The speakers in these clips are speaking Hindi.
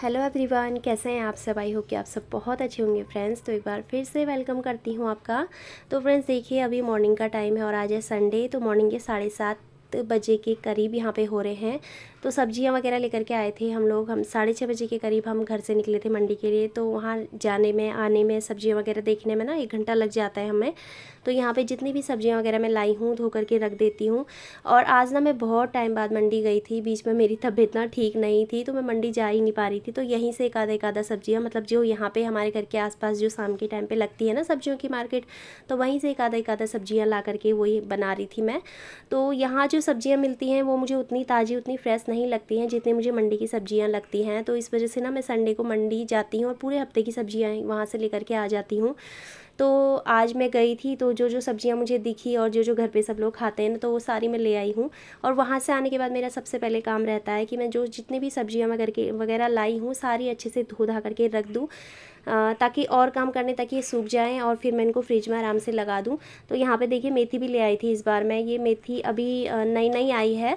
हेलो एवरीवन, कैसे हैं आप सब। आई होप कि आप सब बहुत अच्छे होंगे फ्रेंड्स। तो एक बार फिर से वेलकम करती हूँ आपका। तो फ्रेंड्स देखिए, अभी मॉर्निंग का टाइम है और आज है संडे। तो मॉर्निंग के 7:30 बजे के करीब यहाँ पे हो रहे हैं। तो सब्जियाँ वगैरह लेकर के आए थे हम लोग। हम 6:30 बजे के करीब हम घर से निकले थे मंडी के लिए। तो वहाँ जाने में आने में सब्जियाँ वगैरह देखने में ना 1 घंटा लग जाता है हमें। तो यहाँ पे जितनी भी सब्जियाँ वगैरह मैं लाई हूँ धो करके रख देती हूँ। और आज ना मैं बहुत टाइम बाद मंडी गई थी। बीच में मेरी तबीयत ना ठीक नहीं थी, तो मैं मंडी जा ही नहीं पा रही थी। तो यहीं से एक आधा सब्जियाँ, मतलब जो यहाँ पे हमारे घर के आसपास जो शाम के टाइम पे लगती है ना सब्जियों की मार्केट, तो वहीं से एक आधा सब्जियाँ ला करके वही बना रही थी मैं। तो यहाँ जो सब्जियाँ मिलती हैं वो मुझे उतनी ताज़ी उतनी फ्रेश नहीं लगती हैं जितनी मुझे मंडी की सब्जियाँ लगती हैं। तो इस वजह से ना मैं संडे को मंडी जाती हूँ और पूरे हफ्ते की सब्जियाँ वहाँ से लेकर के आ जाती हूँ। तो आज मैं गई थी, तो जो जो सब्जियां मुझे दिखी और जो जो घर पे सब लोग खाते हैं ना, तो वो सारी मैं ले आई हूँ। और वहाँ से आने के बाद मेरा सबसे पहले काम रहता है कि मैं जो जितनी भी सब्जियां मैं करके वगैरह लाई हूँ सारी अच्छे से धो धा करके रख दूँ, ताकि और काम करने तक ये सूख जाएँ और फिर मैं इनको फ्रिज में आराम से लगा दूँ। तो यहाँ पे देखिए मेथी भी ले आई थी इस बार मैं। ये मेथी अभी नई नई आई है,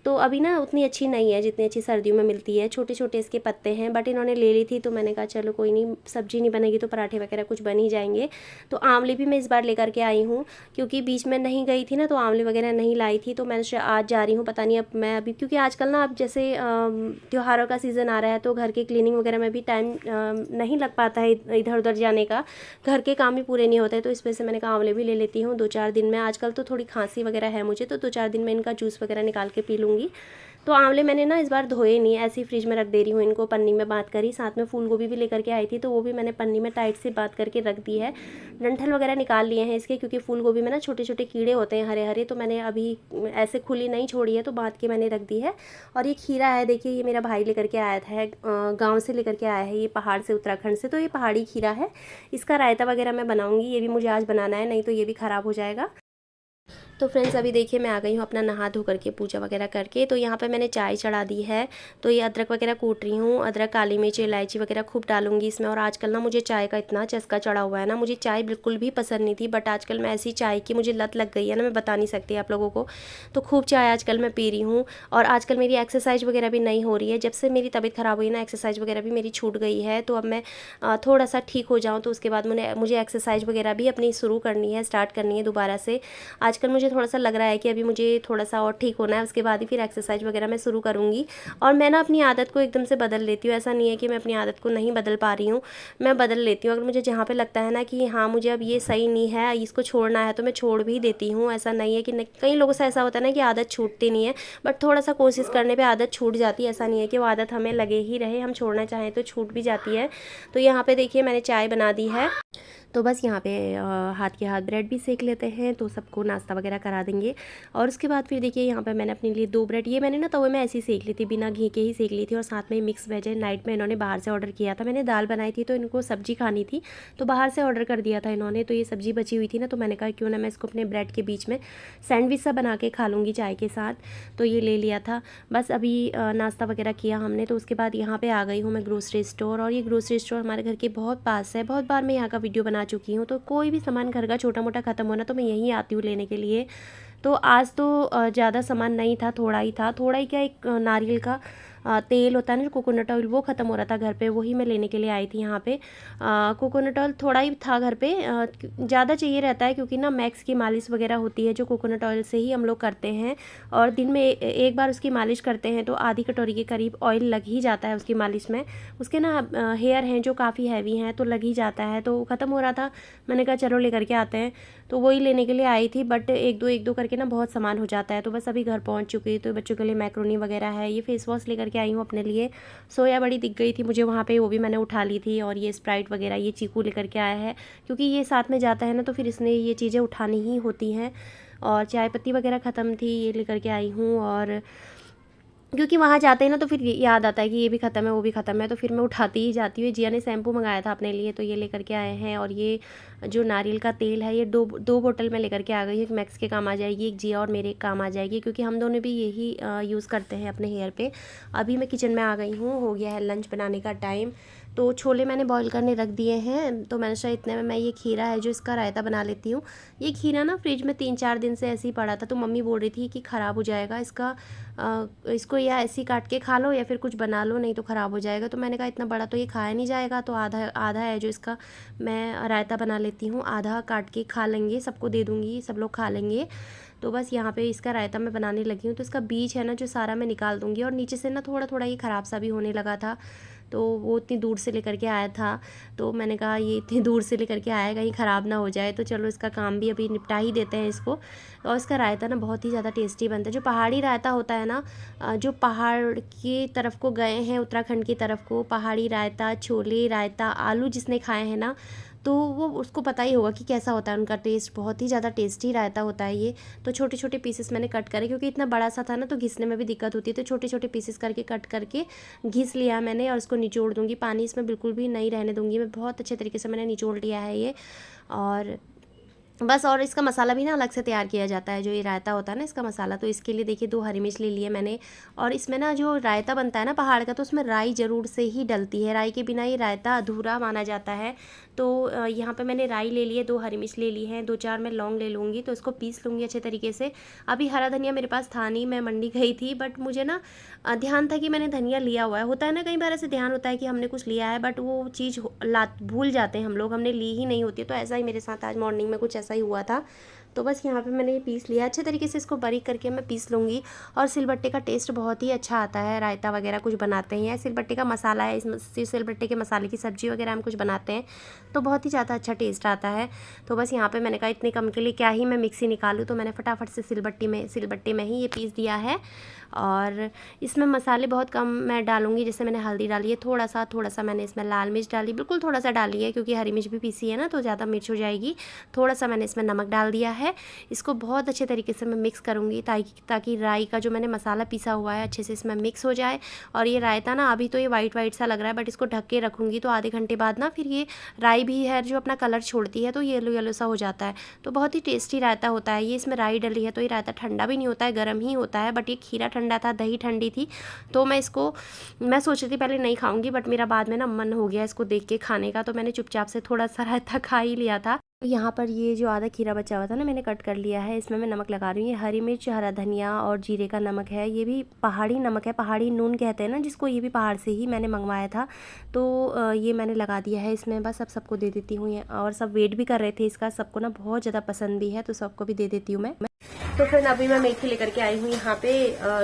तो अभी ना उतनी अच्छी नहीं है जितनी अच्छी सर्दियों में मिलती है। छोटे छोटे इसके पत्ते हैं, बट इन्होंने ले ली थी तो मैंने कहा चलो कोई नहीं, सब्जी नहीं बनेगी तो पराठे वगैरह कुछ बन ही जाएंगे। तो आंवले भी मैं इस बार लेकर के आई हूँ, क्योंकि बीच में नहीं गई थी ना तो आंवले वगैरह नहीं लाई थी। तो मैंने आज जा रही हूँ, पता नहीं अब मैं अभी, क्योंकि आजकल ना अब जैसे त्योहारों का सीज़न आ रहा है तो घर के क्लीनिंग वगैरह में भी टाइम नहीं लग पाता है इधर उधर जाने का। घर के काम भी पूरे नहीं होते, तो इस वजह से मैंने कहा आंवले भी ले लेती हूँ 2-4 दिन में। आजकल तो थोड़ी खांसी वगैरह है मुझे, तो 2-4 दिन में इनका जूस वगैरह निकाल के पी लूँगी। तो आंवले मैंने ना इस बार धोए नहीं, ऐसे ही फ्रिज में रख दे रही हूँ इनको, पन्नी में बांध कर ही। साथ में फूल गोभी भी लेकर के आई थी, तो वो भी मैंने पन्नी में टाइट से बांध करके रख दी है। डंठल वगैरह निकाल लिए हैं इसके, क्योंकि फूल गोभी में ना छोटे छोटे कीड़े होते हैं हरे हरे, तो मैंने अभी ऐसे खुली नहीं छोड़ी है, तो बांध के मैंने रख दी है। और ये खीरा है, देखिए ये मेरा भाई लेकर के आया था, गाँव से लेकर के आया है, ये पहाड़ से, उत्तराखंड से। तो ये पहाड़ी खीरा है, इसका रायता वगैरह मैं बनाऊँगी। ये भी मुझे आज बनाना है, नहीं तो ये भी ख़राब हो जाएगा। तो फ्रेंड्स अभी देखिए मैं आ गई हूँ अपना नहा धो करके पूजा वगैरह करके। तो यहाँ पे मैंने चाय चढ़ा दी है। तो ये अदरक वगैरह कूट रही हूँ, अदरक काली मिर्च इलायची वगैरह खूब डालूंगी इसमें। और आजकल ना मुझे चाय का इतना चस्का चढ़ा हुआ है ना, मुझे चाय बिल्कुल भी पसंद नहीं थी, बट आजकल मैं ऐसी चाय की मुझे लत लग गई है ना, मैं बता नहीं सकती आप लोगों को। तो खूब चाय आजकल मैं पी रही हूँ। और आजकल मेरी एक्सरसाइज वगैरह भी नहीं हो रही है, जब से मेरी तबीयत ख़राब हुई ना एक्सरसाइज वगैरह भी मेरी छूट गई है। तो अब मैं थोड़ा सा ठीक हो जाऊँ तो उसके बाद मुझे एक्सरसाइज वगैरह भी अपनी शुरू करनी है, स्टार्ट करनी है दोबारा से। आजकल मुझे थोड़ा सा लग रहा है कि अभी मुझे थोड़ा सा और ठीक होना है, उसके बाद ही फिर एक्सरसाइज वगैरह मैं शुरू करूँगी। और मैं ना अपनी आदत को एकदम से बदल लेती हूँ, ऐसा नहीं है कि मैं अपनी आदत को नहीं बदल पा रही हूँ, मैं बदल लेती हूँ। अगर मुझे जहाँ पे लगता है ना कि हाँ मुझे अब ये सही नहीं है, इसको छोड़ना है, तो मैं छोड़ भी देती हूँ। ऐसा नहीं है कि कई लोगों से ऐसा होता है ना कि आदत छूटती नहीं है, बट थोड़ा सा कोशिश करने पर आदत छूट जाती है। ऐसा नहीं है कि वो आदत हमें लगे ही रहे, हम छोड़ना चाहें तो छूट भी जाती है। तो यहाँ पे देखिए मैंने चाय बना दी है। तो बस यहाँ पे हाथ के हाथ ब्रेड भी सेक लेते हैं, तो सबको नाश्ता वगैरह करा देंगे। और उसके बाद फिर देखिए यहाँ पे मैंने अपने लिए 2 ब्रेड, ये मैंने ना तवे में ऐसे ही सेक ली थी, बिना घी के ही सेक ली थी। और साथ में मिक्स वेज है, नाइट में इन्होंने बाहर से ऑर्डर किया था। मैंने दाल बनाई थी तो इनको सब्जी खानी थी, तो बाहर से ऑर्डर कर दिया था इन्होंने। तो ये सब्जी बची हुई थी ना, तो मैंने कहा क्यों ना मैं इसको अपने ब्रेड के बीच में सैंडविच सा बना के खा लूँगी चाय के साथ। तो ये ले लिया था। बस अभी नाश्ता वगैरह किया हमने, तो उसके बाद यहाँ पे आ गई हूँ मैं ग्रोसरी स्टोर। और ये ग्रोसरी स्टोर हमारे घर के बहुत पास है, बहुत बार मैं यहाँ का वीडियो बना चुकी हूँ। तो कोई भी सामान घर का छोटा मोटा ख़त्म होना तो मैं यहीं आती हूँ लेने के लिए। तो आज तो ज़्यादा सामान नहीं था, थोड़ा ही था। थोड़ा ही क्या, एक नारियल का तेल होता है ना, कोकोनट ऑयल, वो ख़त्म हो रहा था घर पे, वही मैं लेने के लिए आई थी यहाँ पे। कोकोनट ऑयल थोड़ा ही था घर पे, ज़्यादा चाहिए रहता है क्योंकि ना मैक्स की मालिश वगैरह होती है जो कोकोनट ऑयल से ही हम लोग करते हैं। और दिन में एक बार उसकी मालिश करते हैं तो आधी कटोरी के करीब ऑयल लग ही जाता है उसकी मालिश में। उसके ना हेयर हैं जो काफ़ी हैवी हैं, तो लग ही जाता है। तो ख़त्म हो रहा था, मैंने कहा चलो लेकर के आते हैं, तो वही लेने के लिए आई थी। बट एक दो करके ना बहुत सामान हो जाता है। तो बस अभी घर पहुंच चुकी, तो बच्चों के लिए मैक्रोनी वगैरह है। ये फेस वॉश लेकर के आई हूँ अपने लिए। सोया बड़ी दिख गई थी मुझे वहाँ पे, वो भी मैंने उठा ली थी। और ये स्प्राइट वगैरह, ये चीकू लेकर के आया है, क्योंकि ये साथ में जाता है ना, तो फिर इसने ये चीज़ें उठानी ही होती हैं। और चाय पत्ती वगैरह ख़त्म थी, ये लेकर के आई हूँ। और क्योंकि वहाँ जाते हैं ना तो फिर याद आता है कि ये भी ख़त्म है वो भी ख़त्म है, तो फिर मैं उठाती ही जाती हूँ। जिया ने शैम्पू मंगाया था अपने लिए, तो ये लेकर के आए हैं। और ये जो नारियल का तेल है, ये दो बोतल में लेकर के आ गई। एक मैक्स के काम आ जाएगी, एक जिया और मेरे काम आ जाएगी, क्योंकि हम दोनों भी यही यूज़ करते हैं अपने हेयर पे। अभी मैं किचन में आ गई हूँ, हो गया है लंच बनाने का टाइम। तो छोले मैंने बॉईल करने रख दिए हैं। तो मैंने शायद इतने में मैं ये खीरा है जो इसका रायता बना लेती हूँ। ये खीरा ना फ्रिज में 3-4 दिन से ऐसे ही पड़ा था, तो मम्मी बोल रही थी कि ख़राब हो जाएगा, इसका इसको या ऐसे ही काट के खा लो या फिर कुछ बना लो, नहीं तो ख़राब हो जाएगा। तो मैंने कहा इतना बड़ा तो ये खाया नहीं जाएगा, तो आधा आधा है जो इसका मैं रायता बना लेती हूँ, आधा काट के खा लेंगे, सबको दे दूँगी, सब लोग खा लेंगे। तो बस यहाँ पे इसका रायता मैं बनाने लगी हूँ। तो इसका बीज है ना जो सारा मैं निकाल दूँगी, और नीचे से ना थोड़ा थोड़ा ये ख़राब सा भी होने लगा था, तो वो इतनी दूर से लेकर के आया था, तो मैंने कहा ये इतनी दूर से लेकर के आया कहीं ख़राब ना हो जाए, तो चलो इसका काम भी अभी निपटा ही देते हैं इसको। और इसका रायता ना बहुत ही ज़्यादा टेस्टी बनता है। जो पहाड़ी रायता होता है ना, जो पहाड़ की तरफ को गए हैं, उत्तराखंड की तरफ को, पहाड़ी रायता, छोले रायता, आलू जिसने खाए हैं ना, तो वो उसको पता ही होगा कि कैसा होता है उनका टेस्ट। बहुत ही ज़्यादा टेस्टी रायता होता है ये। तो छोटे छोटे पीसेस मैंने कट करे, क्योंकि इतना बड़ा सा था ना तो घिसने में भी दिक्कत होती है, तो छोटे छोटे पीसेस करके कट करके घिस लिया मैंने, और इसको निचोड़ दूँगी। पानी इसमें बिल्कुल भी नहीं रहने दूँगी मैं, बहुत अच्छे तरीके से मैंने निचोड़ लिया है ये। और बस, और इसका मसाला भी ना अलग से तैयार किया जाता है, जो ये रायता होता है ना इसका मसाला। तो इसके लिए देखिए 2 हरी मिर्च ले लिए मैंने, और इसमें ना जो रायता बनता है ना पहाड़ का, तो उसमें राई ज़रूर से ही डलती है, राई के बिना ये रायता अधूरा माना जाता है। तो यहाँ पे मैंने राई ले ली है, 2 हरी मिर्च ले ली हैं, 2-4 मैं लौंग ले लूँगी, तो इसको पीस लूँगी अच्छे तरीके से। अभी हरा धनिया मेरे पास था नहीं, मैं मंडी गई थी, बट मुझे ना ध्यान था कि मैंने धनिया लिया हुआ है। होता है ना कई बार ऐसे ध्यान होता है कि हमने कुछ लिया है, बट वो चीज़ भूल जाते हैं हम लोग, हमने ली ही नहीं होती है। तो ऐसा ही मेरे साथ आज मॉर्निंग में कुछ ऐसा ही हुआ था। तो बस यहाँ पे मैंने ये पीस लिया अच्छे तरीके से, इसको बारीक करके मैं पीस लूँगी। और सिलबट्टे का टेस्ट बहुत ही अच्छा आता है, रायता वगैरह कुछ बनाते हैं, सिलबट्टे का मसाला है, इस सिलबट्टे के मसाले की सब्ज़ी वगैरह हम कुछ बनाते हैं, तो बहुत ही ज़्यादा अच्छा टेस्ट आता है। तो बस यहाँ पे मैंने कहा इतने कम के लिए क्या ही मैं मिक्सी निकालूँ, तो मैंने फटाफट से सिलबट्टे में ही ये पीस दिया है। और इसमें मसाले बहुत कम मैं डालूँगी, जैसे मैंने हल्दी डाली है थोड़ा सा मैंने इसमें लाल मिर्च डाली, बिल्कुल थोड़ा सा डाली है, क्योंकि हरी मिर्च भी पीसी है ना तो ज़्यादा मिर्च हो जाएगी। थोड़ा सा मैंने इसमें नमक डाल दिया है। इसको बहुत अच्छे तरीके से मैं मिक्स करूँगी, ताकि राई का जो मैंने मसाला पीसा हुआ है अच्छे से इसमें मिक्स हो जाए। और ये रायता ना अभी तो ये वाइट वाइट सा लग रहा है, बट इसको ढक के रखूँगी तो आधे घंटे बाद ना फिर ये राई भी है जो अपना कलर छोड़ती है, तो येलो येलो सा हो जाता है। तो बहुत ही टेस्टी रायता होता है ये। इसमें राई डली है तो ये रायता ठंडा भी नहीं होता है, गर्म ही होता है। बट ये खीरा ठंडा था, दही ठंडी थी, तो मैं सोच रही थी पहले नहीं खाऊंगी, बट मेरा बाद में ना मन हो गया इसको देख के खाने का, तो मैंने चुपचाप से थोड़ा सा रायता खा ही लिया था। यहाँ पर ये जो आधा खीरा बचा हुआ था ना मैंने कट कर लिया है, इसमें मैं नमक लगा रही हूँ। ये हरी मिर्च, हरा धनिया और जीरे का नमक है, ये भी पहाड़ी नमक है, पहाड़ी नून कहते हैं ना जिसको, ये भी पहाड़ से ही मैंने मंगवाया था। तो ये मैंने लगा दिया है इसमें, बस अब सबको दे देती हूँ ये। और सब वेट भी कर रहे थे इसका, सबको ना बहुत ज़्यादा पसंद भी है, तो सबको भी दे देती हूँ मैं। तो फिर अभी मैं मेथी लेकर के आई हूँ यहाँ पे,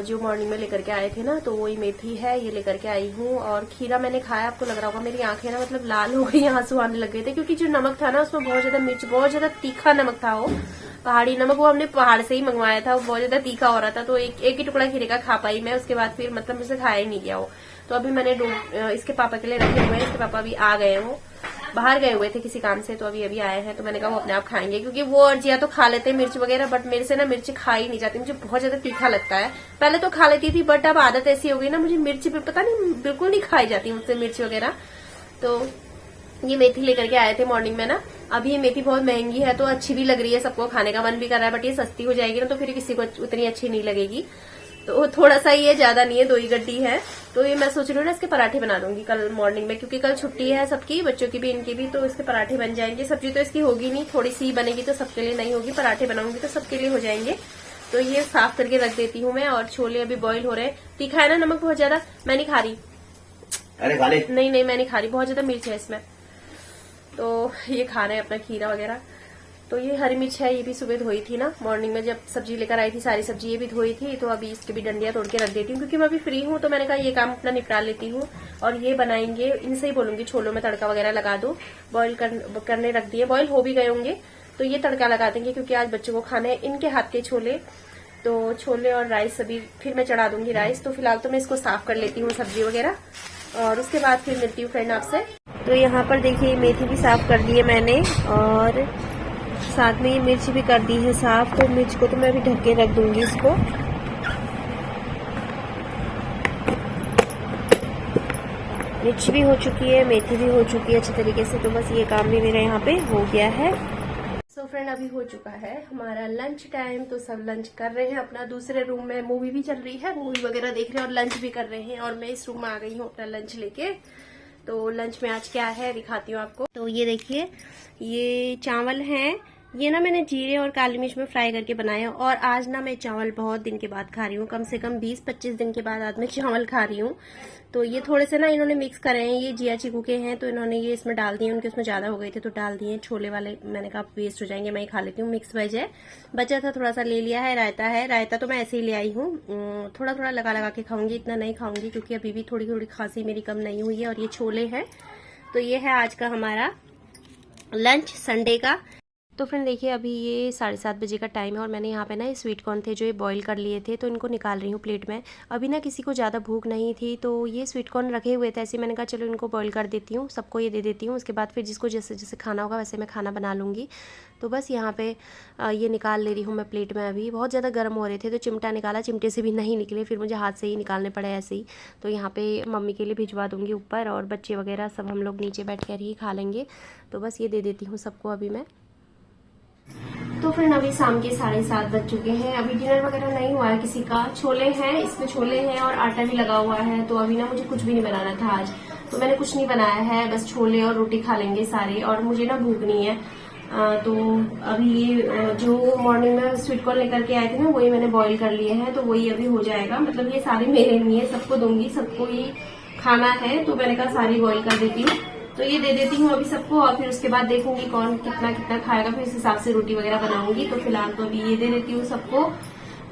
जो मॉर्निंग में लेकर के आए थे ना, तो वही मेथी है, ये लेकर के आई हूँ। और खीरा मैंने खाया, आपको लग रहा होगा मेरी आंखें ना मतलब लाल हो गई, आंसू आने लग गए थे, क्योंकि जो नमक था ना उसमें बहुत ज्यादा मिर्च, बहुत ज्यादा तीखा नमक था। वो पहाड़ी नमक, वो हमने पहाड़ से ही मंगवाया था, वो बहुत ज्यादा तीखा हो रहा था। तो एक ही टुकड़ा खीरे का खा पाई मैं, उसके बाद फिर मतलब मुझसे खाया ही नहीं गया वो। तो अभी मैंने इसके पापा के लिए रखे हुए हैं, इसके पापा भी आ गए, वो बाहर गए हुए थे किसी काम से, तो अभी आए हैं। तो मैंने कहा वो अपने आप खाएंगे, क्योंकि वो अर्जिया तो खा लेते हैं मिर्च वगैरह, बट मेरे से ना मिर्च खा ही नहीं जाती, मुझे बहुत ज्यादा तीखा लगता है। पहले तो खा लेती थी, बट अब आदत ऐसी हो गई ना, मुझे मिर्च पता नहीं बिल्कुल नहीं खाई जाती मुझसे मिर्च वगैरह। तो ये मेथी लेकर के आए थे मॉर्निंग में ना। अभी ये मेथी बहुत महंगी है, तो अच्छी भी लग रही है, सबको खाने का मन भी कर रहा है, बट ये सस्ती हो जाएगी ना तो फिर किसी को उतनी अच्छी नहीं लगेगी। तो थोड़ा सा ही है, ज्यादा नहीं है, 2 ही गड्डी है। तो ये मैं सोच रही हूँ ना इसके पराठे बना दूंगी कल मॉर्निंग में, क्योंकि कल छुट्टी है सबकी, बच्चों की भी इनकी भी, तो इसके पराठे बन जाएंगे। सब्जी तो इसकी होगी नहीं, थोड़ी सी बनेगी तो सबके लिए नहीं होगी, पराठे बनाऊंगी तो सबके लिए हो जाएंगे। तो ये साफ करके रख देती हूँ मैं। और छोले अभी बॉईल हो रहे हैं। तीखा है ना नमक बहुत ज्यादा, मैं नहीं खा रही। अरे खा ले। नहीं मैं नहीं खा रही, बहुत ज्यादा मिर्च है इसमें। तो ये खा रहे हैं अपना खीरा वगैरह। तो ये हरी मिर्च है, ये भी सुबह धोई थी ना मॉर्निंग में, जब सब्जी लेकर आई थी, सारी सब्जी ये भी धोई थी। तो अभी इसके भी डंडियां तोड़ के रख देती हूँ, क्योंकि मैं अभी फ्री हूँ, तो मैंने कहा ये काम अपना निपटा लेती हूँ। और ये बनाएंगे, इनसे ही बोलूंगी छोलों में तड़का वगैरह लगा दो, बॉईल करने रख दिए, बॉईल हो भी गए होंगे, तो ये तड़का लगा देंगे, क्योंकि आज बच्चों को खाने हैं इनके हाथ के छोले। तो छोले और राइस अभी फिर मैं चढ़ा दूंगी राइस। तो फिलहाल तो मैं इसको साफ कर लेती हूँ सब्जी वगैरह, और उसके बाद फिर मिलती हूँ फ्रेंड आपसे। तो यहाँ पर देखिए मेथी भी साफ कर दी है मैंने, और साथ में ये मिर्च भी कर दी है साफ। तो मिर्च को तो मैं अभी ढक के रख दूंगी इसको। मिर्च भी हो चुकी है, मेथी भी हो चुकी है अच्छे तरीके से। तो बस ये काम भी मेरा यहाँ पे हो गया है। सो फ्रेंड अभी हो चुका है हमारा लंच टाइम। तो सब लंच कर रहे हैं अपना, दूसरे रूम में मूवी भी चल रही है, मूवी वगैरह देख रहे हैं और लंच भी कर रहे हैं। और मैं इस रूम में आ गई हूँ अपना लंच लेके। तो लंच में आज क्या है दिखाती हूँ आपको। तो ये देखिए, ये चावल हैं, ये ना मैंने जीरे और काली मिर्च में फ्राई करके बनाया। और आज ना मैं चावल बहुत दिन के बाद खा रही हूँ, कम से कम 20-25 दिन के बाद आज मैं चावल खा रही हूँ। तो ये थोड़े से ना इन्होंने मिक्स करे हैं, ये जिया चीकू के हैं तो इन्होंने ये इसमें डाल दिए, उनके उसमें ज़्यादा हो गए थे तो डाल दिए। छोले वाले मैंने कहा वेस्ट हो जाएंगे, मैं ही खा लेती हूँ, मिक्स वेज है, बचा था थोड़ा सा ले लिया है। रायता है, रायता तो मैं ऐसे ही ले आई हूँ, थोड़ा थोड़ा लगा लगा के खाऊंगी, इतना नहीं खाऊंगी क्योंकि अभी भी थोड़ी थोड़ी खांसी मेरी कम नहीं हुई है। और ये छोले हैं। तो ये है आज का हमारा लंच संडे का। तो फ्रेंड देखिए अभी ये 7:30 बजे का टाइम है और मैंने यहाँ पे ना ये स्वीट कॉर्न थे जो ये बॉईल कर लिए थे तो इनको निकाल रही हूँ प्लेट में। अभी ना किसी को ज़्यादा भूख नहीं थी तो ये स्वीट कॉर्न रखे हुए थे, ऐसे मैंने कहा चलो इनको बॉईल कर देती हूँ, सबको ये दे देती हूँ, उसके बाद फिर जिसको जैसे जैसे खाना होगा वैसे मैं खाना बना लूँगी। तो बस यहाँ पे ये निकाल ले रही हूँ मैं प्लेट में। अभी बहुत ज़्यादा गर्म हो रहे थे तो चिमटा निकाला, चिमटे से भी नहीं निकले, फिर मुझे हाथ से ही निकालने पड़े ऐसे ही। तो यहाँ पे मम्मी के लिए भिजवा दूँगी ऊपर और बच्चे वगैरह सब हम लोग नीचे बैठ कर ही खा लेंगे। तो बस ये दे देती हूँ सबको अभी मैं। तो फ्रेंड अभी शाम के 7:30 बज चुके हैं, अभी डिनर वगैरह नहीं हुआ है किसी का। छोले हैं, इसमें छोले हैं और आटा भी लगा हुआ है। तो अभी ना मुझे कुछ भी नहीं बनाना था आज, तो मैंने कुछ नहीं बनाया है, बस छोले और रोटी खा लेंगे सारे। और मुझे ना भूख नहीं है। तो अभी ये जो मॉर्निंग में स्वीट कॉर्न लेकर के आए थे ना वही मैंने बॉईल कर लिए हैं, तो वही अभी हो जाएगा। मतलब ये सारे मेरे नहीं है, सबको दूंगी, सबको ही खाना है तो मैंने कहा सारी बॉईल कर देती हूँ। तो ये दे देती हूँ अभी सबको और फिर उसके बाद देखूंगी कौन कितना कितना खाएगा, फिर इस हिसाब से रोटी वगैरह बनाऊंगी। तो फिलहाल तो अभी ये दे देती हूँ सबको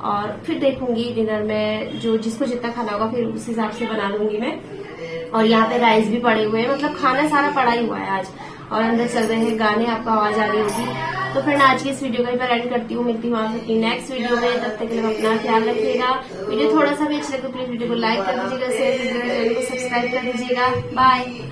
और फिर देखूंगी डिनर में जो जिसको जितना खाना होगा फिर उस हिसाब से बना लूंगी मैं। और यहाँ पे राइस भी पड़े हुए हैं, मतलब खाना सारा पड़ा ही हुआ है आज। और अंदर चल रहे हैं गाने, आपको आवाज आ रही होगी। तो फ्रेंड आज की इस वीडियो का ही पर एंड करती हूँ, मिलती हूँ आपसे नेक्स्ट वीडियो में। तब तक के लिए अपना ख्याल रखिएगा। वीडियो थोड़ा सा भी अच्छा लगे तो प्लीज वीडियो को लाइक कर दीजिएगा, शेयर कीजिएगा, चैनल को सब्सक्राइब कर दीजिएगा। बाय।